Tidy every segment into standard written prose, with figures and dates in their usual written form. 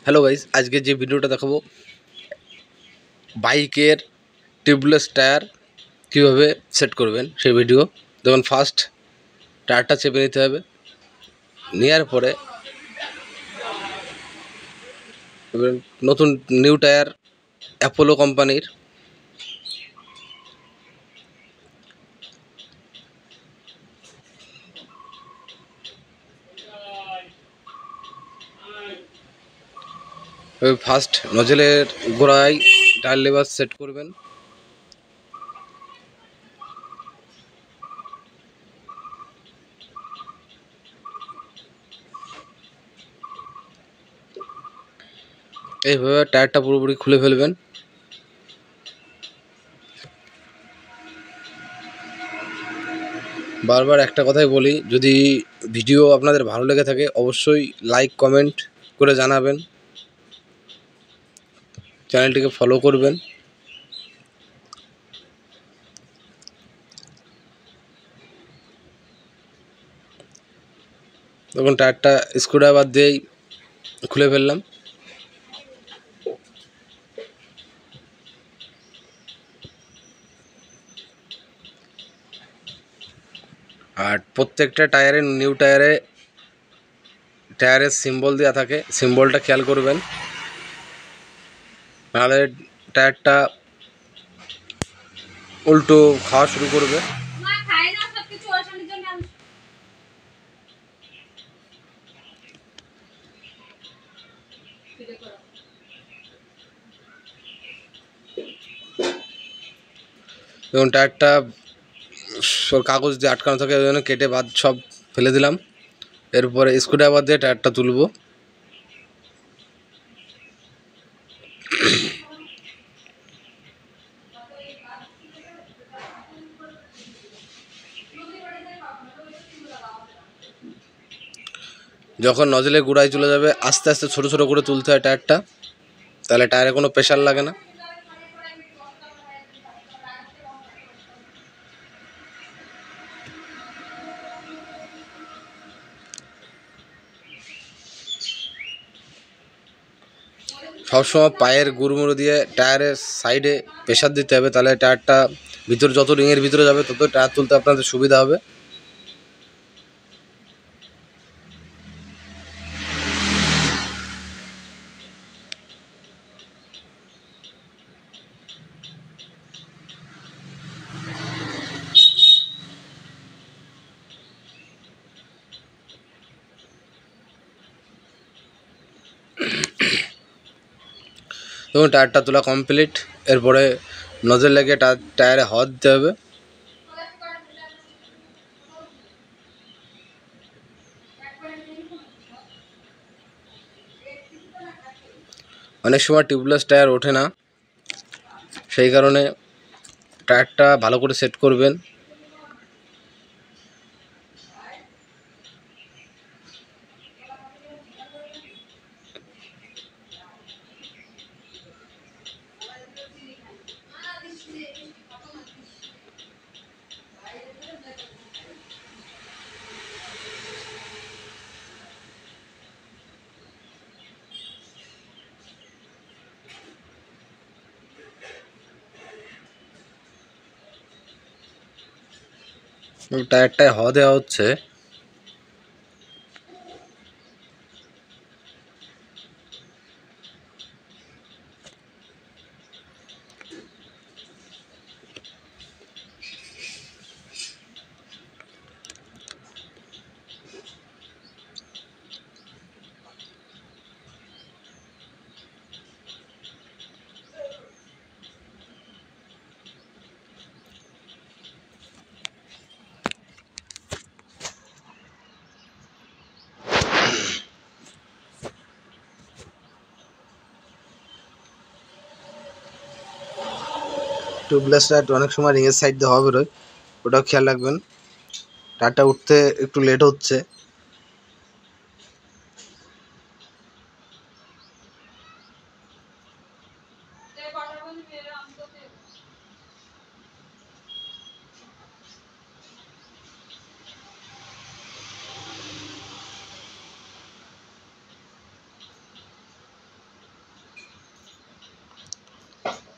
Hello guys, আজকে যে ভিডিওটা দেখাবো বাইকের টিউবলেস টায়ার কীভাবে সেট করবেন সেই ভিডিও। যেমন ফার্স্ট টায়ারটা চেপে নিতে হবে, নেওয়ার পরে এবার নতুন নিউ টায়ার অ্যাপোলো কোম্পানির ফার্স্ট নজলের গোড়ায় টায়ার লেবার সেট করবেন। এইভাবে টায়ারটা পুরোপুরি খুলে ফেলবেন। বারবার একটা কথাই বলি, যদি ভিডিও আপনাদের ভালো লেগে থাকে অবশ্যই লাইক কমেন্ট করে জানাবেন, চ্যানেলটিকে ফলো করবেন। তখন টায়ারটা স্ক্রুড্রাইভার দিয়েই খুলে ফেললাম। আর প্রত্যেকটা টায়ারে, নিউ টায়ারের সিম্বল দেওয়া থাকে, সিম্বলটা খেয়াল করবেন, নাহলে টায়ারটা উল্টো খাওয়া শুরু করবে। এবং টায়ারটা কাগজ দিয়ে আটকানো থাকে, ওই জন্য কেটে বাদ সব ফেলে দিলাম। এরপরে স্ক্রুড্রাইভার দিয়ে টায়ারটা তুলব। যখন নজলে গুড়ায় চলে যাবে আস্তে আস্তে ছোটো ছোটো করে তুলতে হয় টায়ারটা, তাহলে টায়ারে কোনো প্রেশার লাগে না। সবসময় পায়ের গুড়মুড়ো দিয়ে টায়ারের সাইডে প্রেশার দিতে হবে, তাহলে টায়ারটা ভিতরে, যত রিংয়ের ভিতরে যাবে তত টায়ার তুলতে আপনাদের সুবিধা হবে। এবং টায়ারটা তোলা কমপ্লিট। এরপরে নজল লাগিয়ে টায়ারে হাওয়া দিতে হবে। অনেক সময় টিউবলেস টায়ার ওঠে না, সেই কারণে টায়ারটা ভালো করে সেট করবেন। টায়ারটায় হাওয়া দেওয়া হচ্ছে। টিউবলেস টায়ার অনেক সময় রিংয়ের সাইড দিয়ে হাওয়া বেরোয়, ওটাও খেয়াল রাখবেন। টায়ারটা উঠতে একটু লেট হচ্ছে।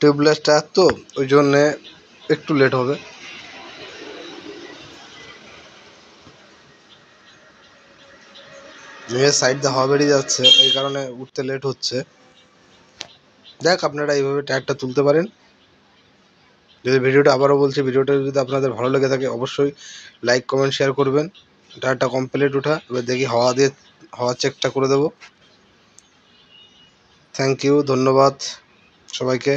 টিউবলেস টায়ার তো ওই জন্যে একটু লেট হবে। মেয়ের সাইড দিয়ে হাওয়া বেরিয়ে যাচ্ছে, এই কারণে উঠতে লেট হচ্ছে। দেখ আপনারা এইভাবে টায়ারটা তুলতে পারেন। যদি ভিডিওটা আবারও বলছি, ভিডিওটা যদি আপনাদের ভালো লেগে থাকে অবশ্যই লাইক কমেন্ট শেয়ার করবেন। টায়ারটা কমপ্লিট ওঠা, এবার দেখি হাওয়া চেকটা করে দেবো। থ্যাংক ইউ, ধন্যবাদ সবাইকে।